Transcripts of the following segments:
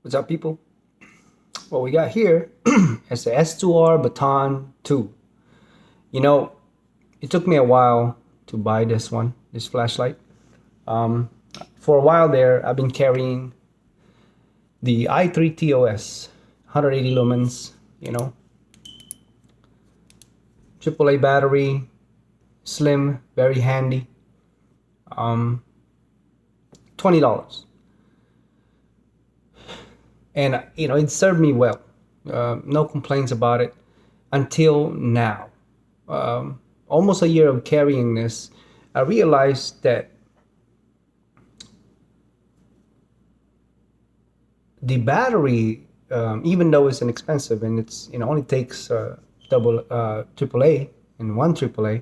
What's up, people? What we got here is the S2R Baton II. You know, it took me a while to buy this flashlight. Um, for a while there, I've been carrying the i3 TOS, 180 lumens, AAA battery, slim, very handy, $20. And, it served me well. No complaints about it until now. Almost a year of carrying this, I realized that the battery, even though it's inexpensive and it's only takes double AAA and one AAA,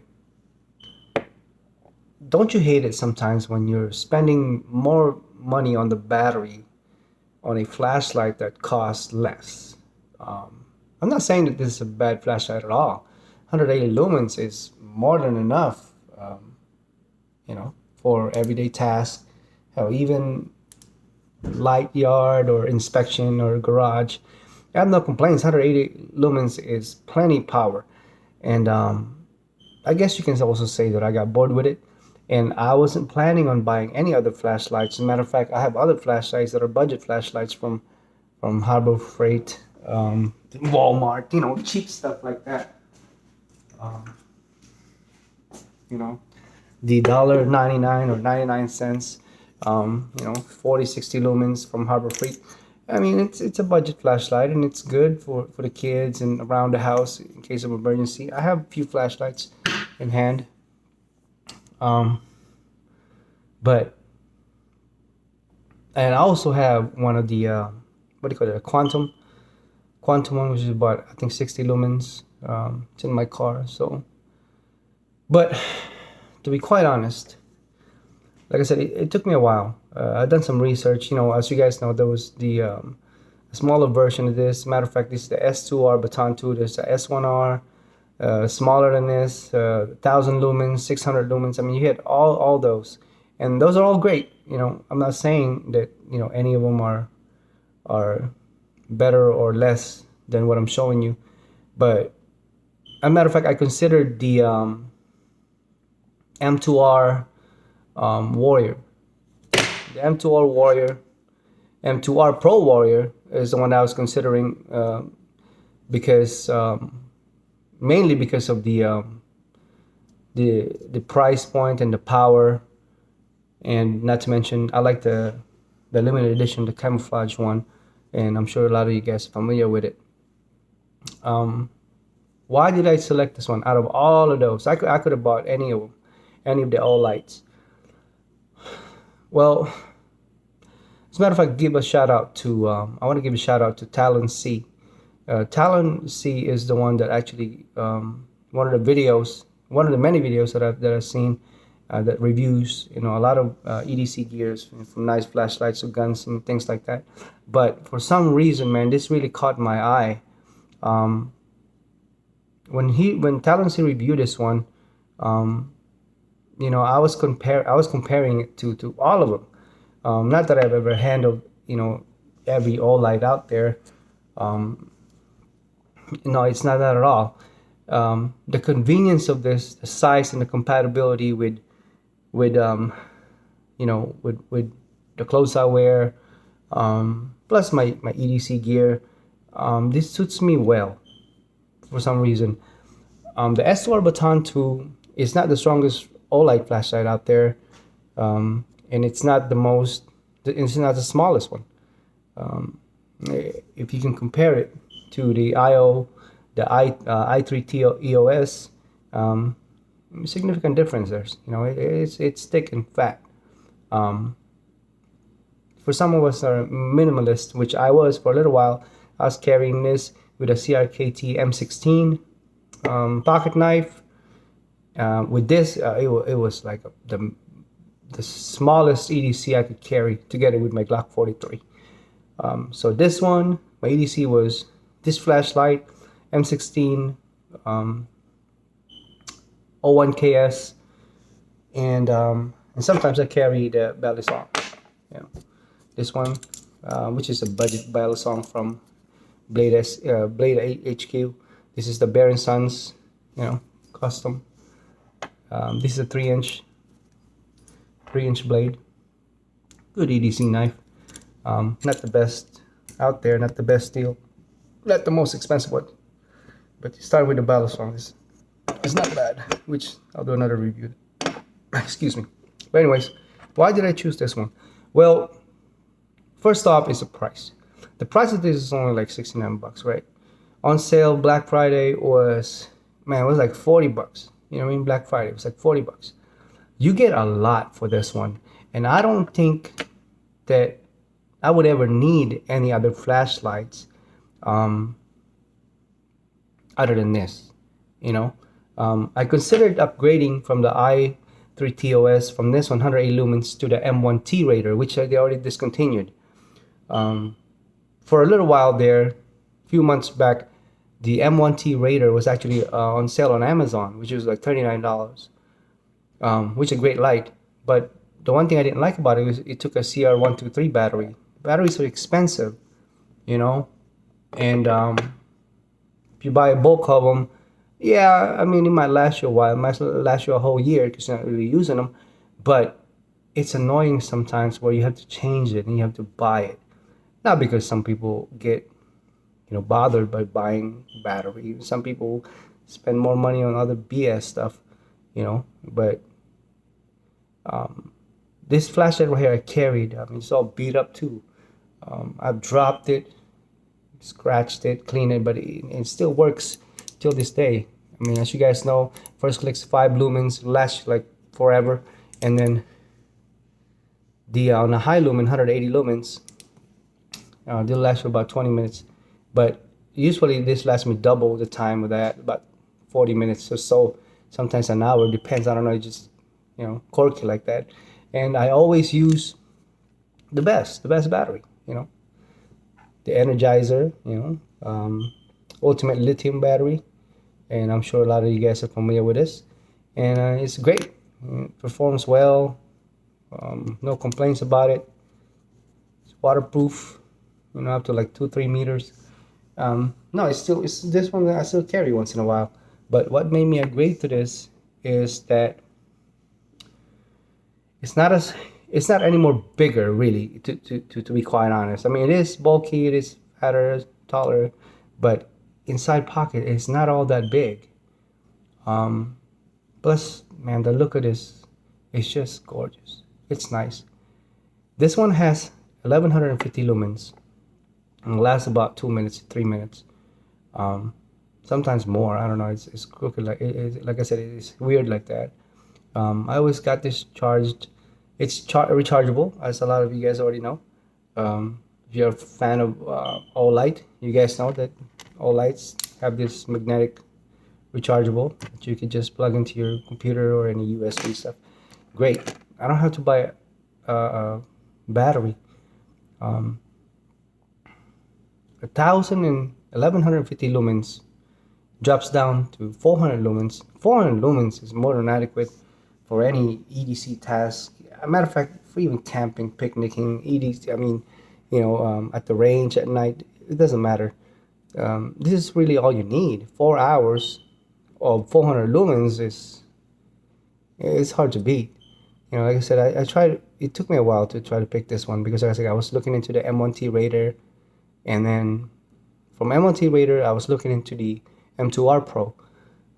don't you hate it sometimes when you're spending more money on the battery on a flashlight that costs less? I'm not saying that this is a bad flashlight at all. 180 lumens is more than enough, for everyday tasks. Hell, even light yard or inspection or garage. I have no complaints. 180 lumens is plenty power. And I guess you can also say that I got bored with it. And I wasn't planning on buying any other flashlights. As a matter of fact, I have other flashlights that are budget flashlights from Harbor Freight, Walmart, cheap stuff like that. The $1.99 or 99 cents, 40, 60 lumens from Harbor Freight. I mean, it's a budget flashlight and it's good for the kids and around the house in case of emergency. I have a few flashlights in hand. And I also have one of the, what do you call it, a quantum one, which is about, I think, 60 lumens. It's in my car, so. But to be quite honest, like I said, it took me a while. I've done some research. As you guys know, there was the smaller version of this. Matter of fact, this is the S2R Baton II. There's the S1R, smaller than this, 1,000 lumens, 600 lumens. I mean, you had all those, and those are all great. I'm not saying that any of them are better or less than what I'm showing you, but as a matter of fact, I considered the M2R Warrior. The M2R Warrior, M2R Pro Warrior is the one that I was considering because mainly because of the price point and the power, and not to mention I like the limited edition, the camouflage one, and I'm sure a lot of you guys are familiar with it. Why did I select this one out of all of those? I could have bought any of them, any of the OLIGHTs. Well, as a matter of fact, give a shout out to I want to give a shout out to Talon C. Talon C is the one that actually one of the many videos that I've seen that reviews a lot of EDC gears, from nice flashlights to guns and things like that. But for some reason, man, this really caught my eye. When Talon C reviewed this one, I was comparing it to all of them. Not that I've ever handled every OLIGHT out there. No, it's not that at all. The convenience of this, the size and the compatibility with the clothes I wear, plus my EDC gear, this suits me well for some reason. The S2R Baton II is not the strongest OLIGHT flashlight out there, and it's not it's not the smallest one. If you can compare it to the i3 EOS, significant difference there. It's thick and fat. For some of us are minimalist, which I was for a little while. I was carrying this with a CRKT M16 pocket knife. With this, it was like the smallest EDC I could carry, together with my Glock 43. So this one, my EDC was this flashlight, M16, 01KS, and sometimes I carry the belly saw. This one, which is a budget battle song from Blade HQ. This is the Bear and Sons, custom. This is a 3-inch blade. Good EDC knife. Not the best out there, not the best deal, not the most expensive one. But you start with the battle song. It's not bad, which I'll do another review. Excuse me. But anyways, why did I choose this one? Well, first off is the price. The price of this is only like 69 bucks, right? On sale, Black Friday was, man, it was like 40 bucks. You know what I mean? Black Friday, it was like 40 bucks. You get a lot for this one. And I don't think that I would ever need any other flashlights other than this, I considered upgrading from the i3TOS from this 180 lumens to the M1T Raider, which they already discontinued. For a little while there, a few months back, the M1T Raider was actually on sale on Amazon, which was like $39, which is a great light. But the one thing I didn't like about it was it took a CR123 battery. Batteries are expensive, and if you buy a bulk of them, yeah, I mean, it might last you a while. It might last you a whole year because you're not really using them. But it's annoying sometimes where you have to change it and you have to buy it. Not because some people get, bothered by buying battery. Some people spend more money on other BS stuff, But this flashlight right here I carried. I mean, it's all beat up too. I've dropped it, scratched it, cleaned it, but it still works till this day. I mean, as you guys know, first click's 5 lumens, lasts like forever, and then the on the high lumen, 180 lumens, they'll last for about 20 minutes. But usually this lasts me double the time of that, about 40 minutes or so, sometimes an hour, depends. I don't know, it just quirky like that. And I always use the best battery, the Energizer, Ultimate Lithium battery, and I'm sure a lot of you guys are familiar with this. And it's great. It performs well. No complaints about it. It's waterproof, up to like 2-3 meters. No, it's this one that I still carry once in a while. But what made me upgrade to this is that it's not any more bigger, really, to be quite honest. I mean, it is bulky, it is fatter, taller, but inside pocket it's not all that big. Plus, man, the look of this is just gorgeous. It's nice. This one has 1150 lumens and lasts about 2 minutes, 3 minutes. Sometimes more. I don't know. It's crooked. Like I said, it's weird like that. I always got this charged. It's rechargeable, as a lot of you guys already know. If you're a fan of OLIGHT, you guys know that OLIGHTs have this magnetic rechargeable that you can just plug into your computer or any USB stuff. Great. I don't have to buy a battery. 1150 lumens drops down to 400 lumens. 400 lumens is more than adequate for any EDC task. As a matter of fact, for even camping, picnicking, EDC, I mean, at the range at night, it doesn't matter. This is really all you need. 4 hours of 400 lumens it's hard to beat. Like I said, I tried. It took me a while to try to pick this one because, like I said, I was looking into the M1T Raider, and then from M1T Raider, I was looking into the M2R Pro,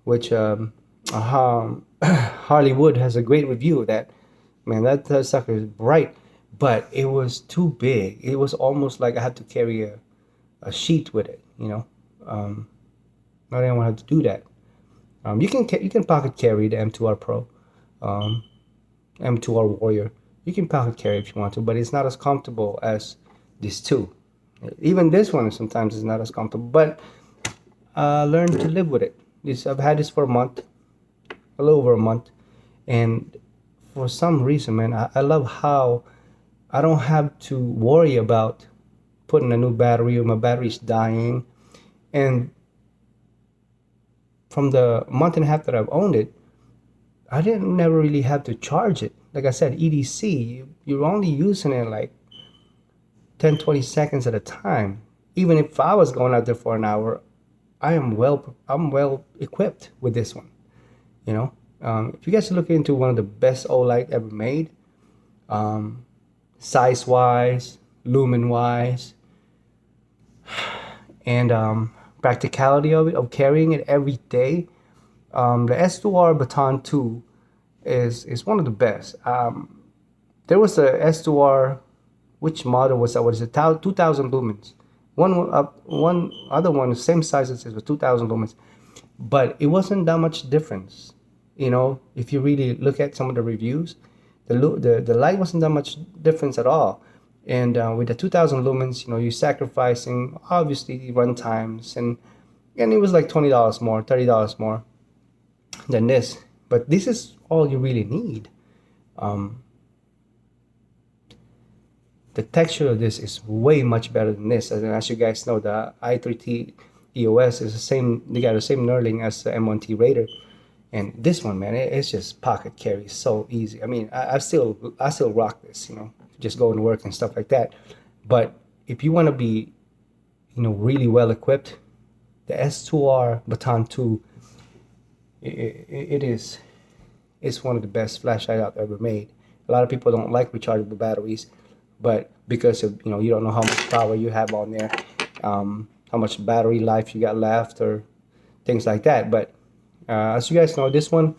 which Harley-Wood has a great review of that. Man, that sucker is bright, but it was too big. It was almost like I had to carry a sheet with it. I didn't want to have to do that. You can pocket carry the M2R Pro, M2R Warrior. You can pocket carry if you want to, but it's not as comfortable as this two. Even this one sometimes is not as comfortable, but learn to live with it. I've had this for a month, a little over a month, and for some reason, man, I love how I don't have to worry about putting a new battery or my battery's dying. And from the month and a half that I've owned it, I never really have to charge it. Like I said, EDC, you're only using it like 10-20 seconds at a time. Even if I was going out there for an hour, I'm well equipped with this one. You know, if you guys are looking into one of the best OLIGHT ever made, size wise, lumen wise, and practicality of it, of carrying it every day, the S2R Baton II is one of the best. There was a S2R, which model was that? What is it? 2000 lumens. One other one, the same size as this, was 2000 lumens, but it wasn't that much difference. You know, if you really look at some of the reviews, the light wasn't that much difference at all. And with the 2000 lumens, you know, you're sacrificing obviously run times, and it was like $20 more, $30 more than this. But this is all you really need. The texture of this is way much better than this. And as you guys know, the i3T EOS is the same. They got the same knurling as the M1T Raider, and this one, man, it's just pocket carry, so easy. I mean, I still rock this, you know, just going to work and stuff like that. But if you want to be, you know, really well equipped, the S2R Baton II, it's one of the best flashlights I've ever made. A lot of people don't like rechargeable batteries, but because of, you know, you don't know how much power you have on there, how much battery life you got left, or things like that. But as you guys know, this one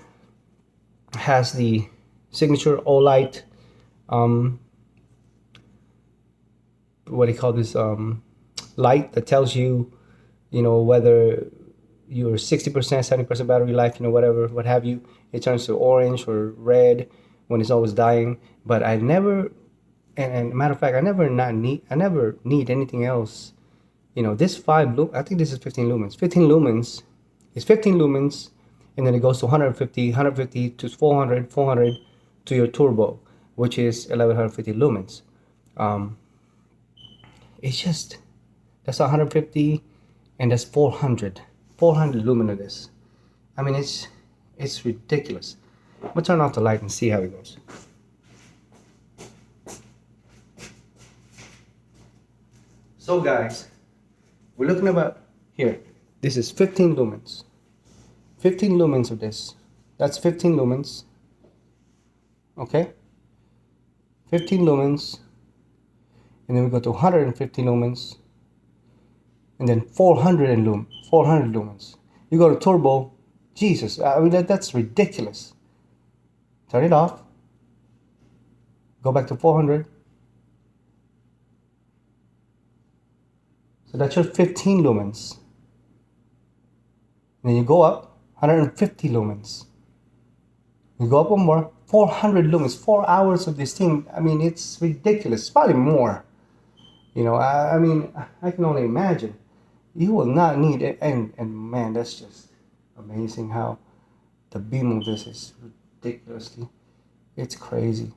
has the signature OLIGHT, what do you call this, light that tells you, you know, whether you're 60%, 70% battery life, you know, whatever, what have you. It turns to orange or red when it's always dying. But I never, and matter of fact, I never need anything else. You know, this I think this is 15 lumens. 15 lumens is 15 lumens, and then it goes to 150 to 400 to your turbo, which is 1150 lumens. It's just, that's 150, and that's 400 lumen of this. I mean, it's ridiculous. I'm gonna turn off the light and see how it goes. So guys, we're looking about here. This is 15 lumens. 15 lumens of this. That's 15 lumens. Okay? 15 lumens. And then we go to 150 lumens. And then 400 lumens. You go to turbo. Jesus, I mean, that's ridiculous. Turn it off. Go back to 400. So that's your 15 lumens. And then you go up, 150 lumens. You go up one more, 400 lumens. 4 hours of this thing. I mean, it's ridiculous. It's probably more. You know, I mean, I can only imagine. You will not need it. And man, that's just amazing how the beam of this is ridiculously. It's crazy.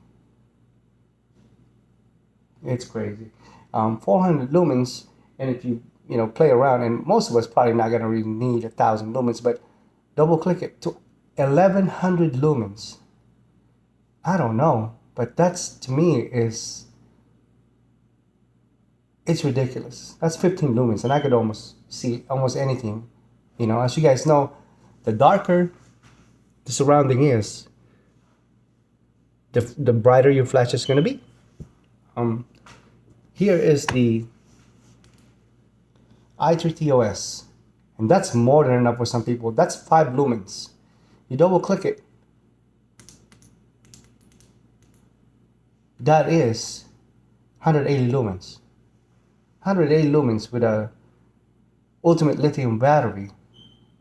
It's crazy. 400 lumens. And if you know, play around, and most of us probably not gonna really need 1,000 lumens, but double click it to 1,100 lumens. I don't know, but that's, to me, it's ridiculous. That's 15 lumens, and I could almost see almost anything. You know, as you guys know, the darker the surrounding is, the brighter your flash is gonna be. Here is the i3T EOS, and that's more than enough for some people. That's 5 lumens. You double click it. That is 180 lumens. 180 lumens with a ultimate lithium battery.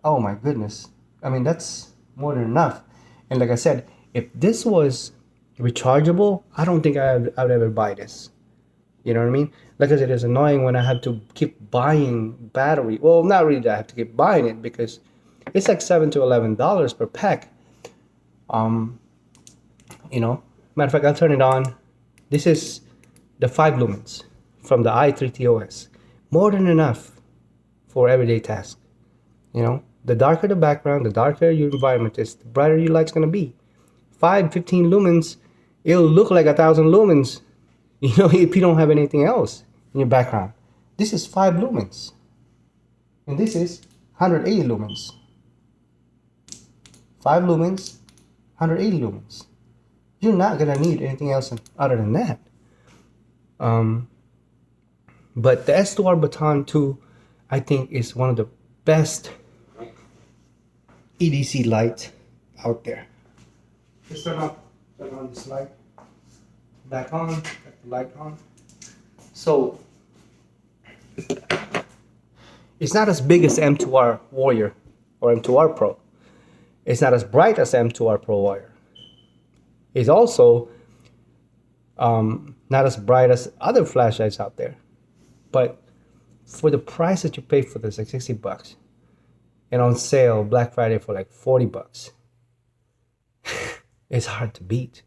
Oh my goodness. I mean, that's more than enough. And like I said, if this was rechargeable, I don't think I would ever buy this. You know what I mean? Like I said, it's annoying when I have to keep buying battery. Well, not really that I have to keep buying it, because it's like $7 to $11 per pack. You know, matter of fact, I'll turn it on. This is the 5 lumens from the i3T EOS. More than enough for everyday tasks. You know, the darker the background, the darker your environment is, the brighter your light's gonna be. 15 lumens, it'll look like 1,000 lumens. You know, if you don't have anything else, in your background. This is 5 lumens. And this is 180 lumens. 5 lumens, 180 lumens. You're not gonna need anything else other than that. But the S2R Baton II, I think, is one of the best EDC lights out there. Let's turn on this light. Back on, got the light on. So it's not as big as M2R Warrior or M2R Pro. It's not as bright as M2R Pro Warrior. It's also not as bright as other flashlights out there. But for the price that you pay for this, like $60, and on sale Black Friday for like $40, it's hard to beat.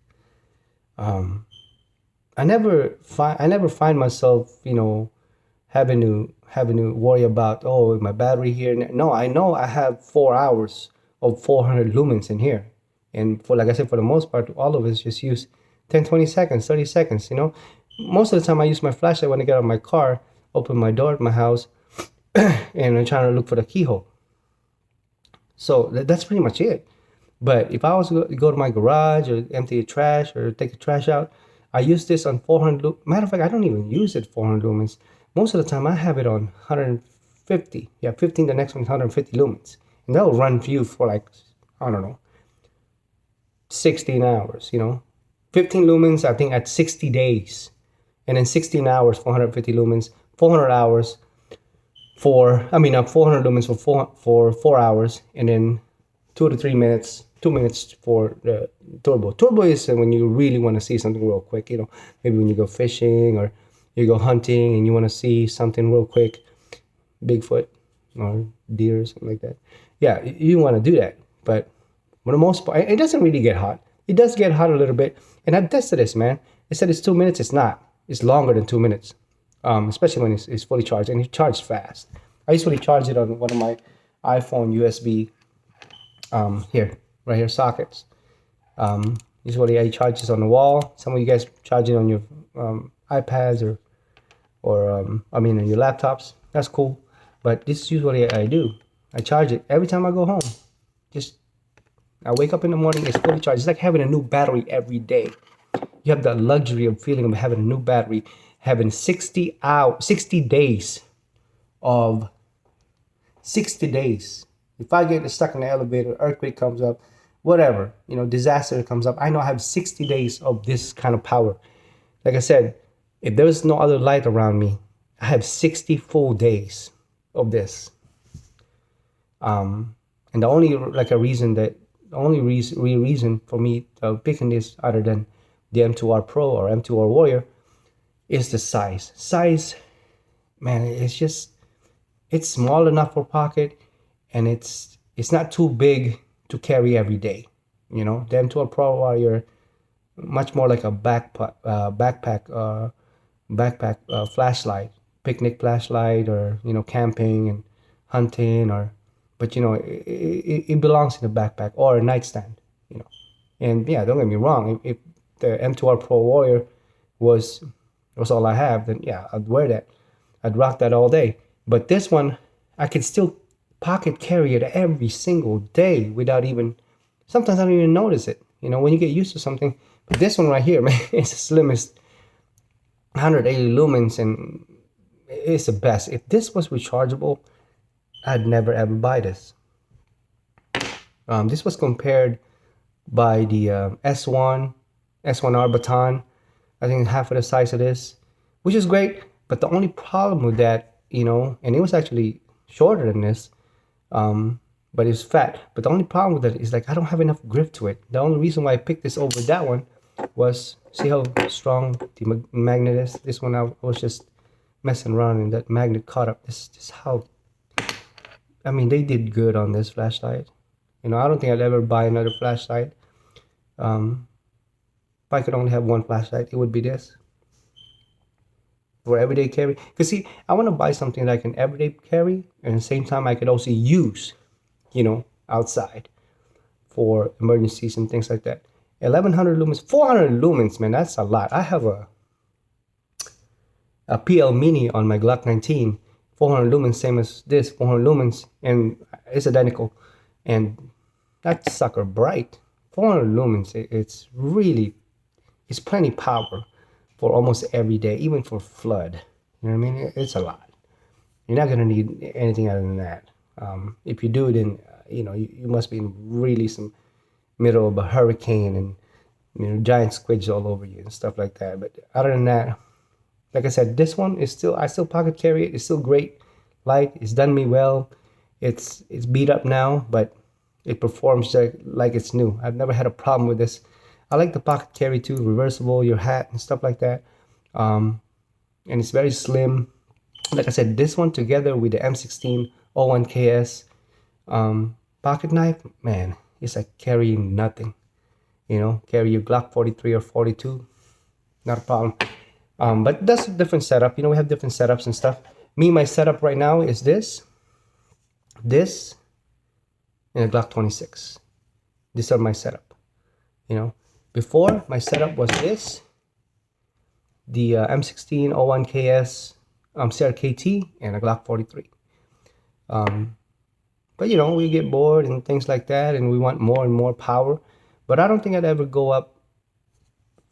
I never find myself, you know, having to worry about, oh, my battery here. No, I know I have 4 hours of 400 lumens in here, and for, like I said, for the most part, all of us just use 10, 20 seconds, 30 seconds. You know, most of the time I use my flashlight when I get out of my car, open my door at my house, and I'm trying to look for the keyhole. So that's pretty much it. But if I was to go to my garage or empty the trash or take the trash out, I use this on 400 lumens. Matter of fact, I don't even use it 400 lumens. Most of the time I have it on 150. Yeah, 15, the next one is 150 lumens. And that'll run for you for like, I don't know, 16 hours, you know. 15 lumens, I think, at 60 days. And then 16 hours for 150 lumens, 400 hours for, 400 lumens for 4 hours, and then 2 to 3 minutes, 2 minutes for the turbo. Turbo is when you really want to see something real quick, you know, maybe when you go fishing or you go hunting and you want to see something real quick, Bigfoot or deer or something like that. Yeah, you want to do that. But for the most part, it doesn't really get hot. It does get hot a little bit. And I've tested this, man. It said it's 2 minutes. It's not. It's longer than 2 minutes, especially when it's fully charged. And it charges fast. I usually charge it on one of my iPhone USB right here sockets. Usually I charge this on the wall. Some of you guys charge it on your iPads or on your laptops. That's cool. But this is usually I do. I charge it every time I go home. I wake up in the morning, it's fully charged. It's like having a new battery every day. You have the luxury of feeling of having a new battery, having 60 days of 60 days. If I get stuck in the elevator, earthquake comes up, whatever, you know, disaster comes up, I know I have 60 days of this kind of power. Like I said, if there's no other light around me, I have 60 full days of this. And the only reason for me picking this other than the M2R Pro or M2R Warrior is the size. Size, man, it's small enough for pocket, and it's not too big to carry every day. You know, the M2R Pro Warrior, much more like a backpack flashlight, picnic flashlight, or, you know, camping and hunting, but you know, it belongs in a backpack or a nightstand, you know. And yeah, don't get me wrong, if the M2R Pro Warrior was all I have, then yeah, I'd wear that. I'd rock that all day. But this one, I can still pocket carry it every single day without sometimes I don't even notice it, you know, when you get used to something. But this one right here, man, it's the slimmest, 180 lumens, and it's the best. If this was rechargeable, I'd never ever buy this. This was compared by the S1R Baton. I think half of the size of this, which is great. But the only problem with that, you know, and it was actually shorter than this, but it's fat. But the only problem with that is, like, I don't have enough grip to it. The only reason why I picked this over that one was, see how strong the magnet is? This one, I was just messing around and that magnet caught up. This is how, I mean, they did good on this flashlight. You know, I don't think I'd ever buy another flashlight. If I could only have one flashlight, it would be this. For everyday carry. Because see, I want to buy something that I can everyday carry, and at the same time I could also use, you know, outside for emergencies and things like that. 1100 lumens, 400 lumens, man, that's a lot. I have a PL Mini on my Glock 19, 400 lumens, same as this, 400 lumens, and it's identical. And that sucker bright, 400 lumens. It's really, it's plenty power for almost every day, even for flood. You know what I mean? It's a lot. You're not gonna need anything other than that. If you do, then you know you must be in really some middle of a hurricane and giant squids all over you and stuff like that. But other than that, like I said, this one is still, I still pocket carry it. It's still great. Light, it's done me well. It's beat up now, but it performs like it's new. I've never had a problem with this. I like the pocket carry too, reversible, your hat and stuff like that. And it's very slim. Like I said, this one together with the M16 01KS pocket knife, man, it's like carrying nothing. You know, carry your Glock 43 or 42, not a problem. But that's a different setup. You know, we have different setups and stuff. My setup right now is this, and a Glock 26. These are my setup. You know, before my setup was this, the M16 01KS CRKT, and a Glock 43. But you know, we get bored and things like that, and we want more and more power. But I don't think I'd ever go up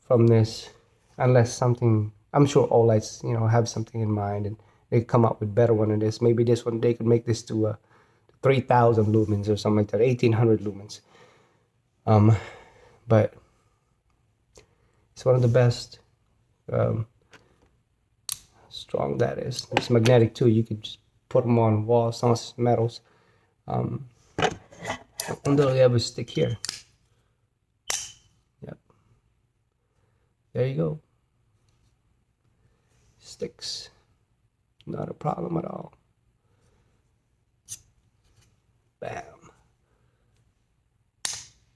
from this unless something, I'm sure OLIGHTs, you know, have something in mind and they come up with better one than this. Maybe this one, they could make this to 3,000 lumens or something like that, 1,800 lumens. But it's one of the best. Strong that is. It's magnetic too. You could just put them on walls, on metals. I wonder if they ever stick here. Yep. There you go. Sticks. Not a problem at all. Bam.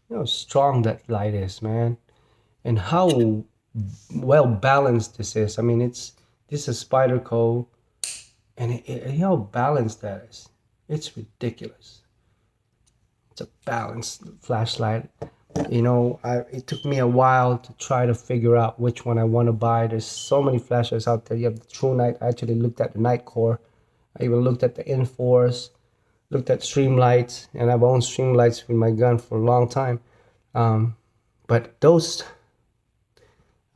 You know how strong that light is, man. And how well balanced this is. I mean, this is Spyderco, and you know how balanced that is. It's ridiculous. It's a balanced flashlight. You know, it took me a while to try to figure out which one I want to buy. There's so many flashlights out there. You have the True Night. I actually looked at the Night Core. I even looked at the Enforce, looked at Streamlights, and I've owned Streamlights with my gun for a long time. But those,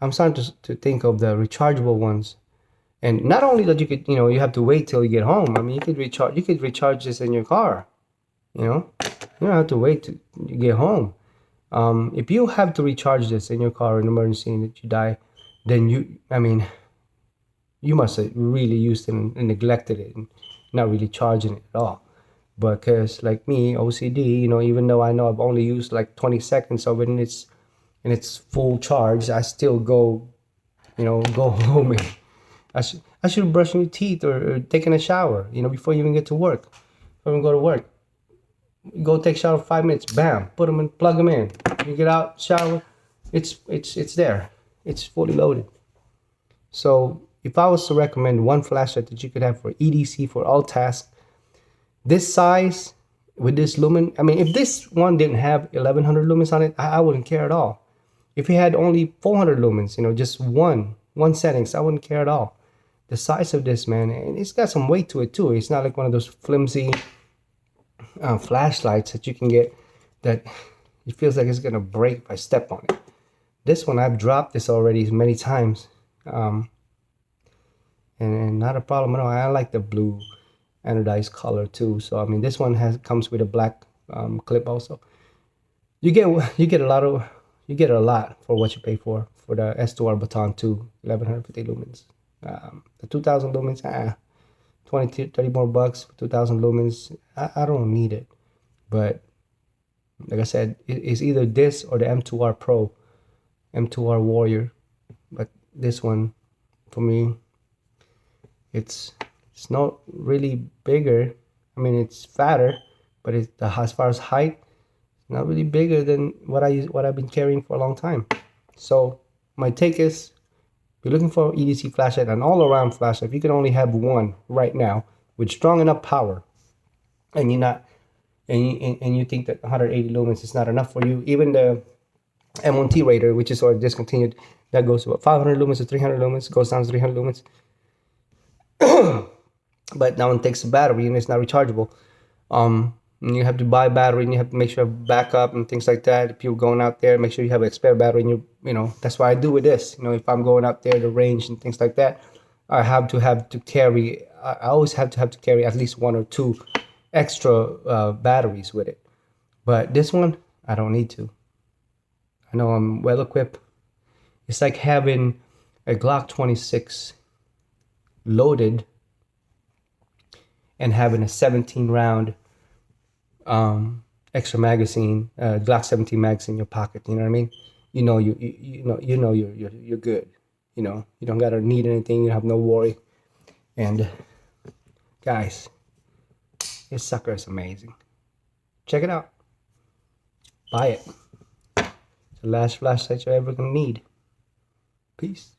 I'm starting to think of the rechargeable ones. And not only that, you could, you know, you have to wait till you get home. I mean, you could recharge this in your car. You know, you don't have to wait till you get home. If you have to recharge this in your car in an emergency and that you die, then you must have really used it and neglected it and not really charging it at all. Because like me, OCD, you know, even though I know I've only used like 20 seconds of it and it's full charge, I still go home and I should be brushing your teeth or taking a shower, you know, before you even get to work. Before you go to work, you go take a shower 5 minutes, bam, put them in, plug them in. You get out, shower, it's there. It's fully loaded. So if I was to recommend one flashlight that you could have for EDC, for all tasks, this size with this lumen, I mean, if this one didn't have 1100 lumens on it, I wouldn't care at all. If it had only 400 lumens, you know, just one settings, I wouldn't care at all. The size of this, man, and it's got some weight to it too. It's not like one of those flimsy flashlights that you can get that it feels like it's gonna break if I step on it. This one, I've dropped this already many times, and not a problem at all. I like the blue anodized color too. So I mean, this one comes with a black clip also. You get a lot for what you pay for the S2R Baton II, 1150 lumens. The 2000 lumens, 20, 30 more bucks for 2000 lumens. I don't need it. But like I said, it's either this or the M2R Pro, M2R Warrior. But this one, for me, it's not really bigger. I mean, it's fatter, but as far as height, not really bigger than what I've been carrying for a long time. So my take is, if you're looking for an EDC flashlight, an all-around flashlight, if you can only have one right now with strong enough power, and you think that 180 lumens is not enough for you, even the M1T Raider, which is already discontinued, that goes to about 500 lumens to 300 lumens, goes down to 300 lumens. But that one takes a battery and it's not rechargeable. And you have to buy battery, and you have to make sure you have backup and things like that. If you're going out there, make sure you have a spare battery. And you know, that's what I do with this. You know, if I'm going out there, the range and things like that, I have to carry. I always have to carry at least 1 or 2 extra batteries with it. But this one, I don't need to. I know I'm well equipped. It's like having a Glock 26 loaded and having a 17 round extra magazine, Glock 17 magazine in your pocket. You know what I mean? You know you're good. You know, you don't gotta need anything. You have no worry. And guys, this sucker is amazing. Check it out. Buy it. It's the last flashlight you're ever gonna need. Peace.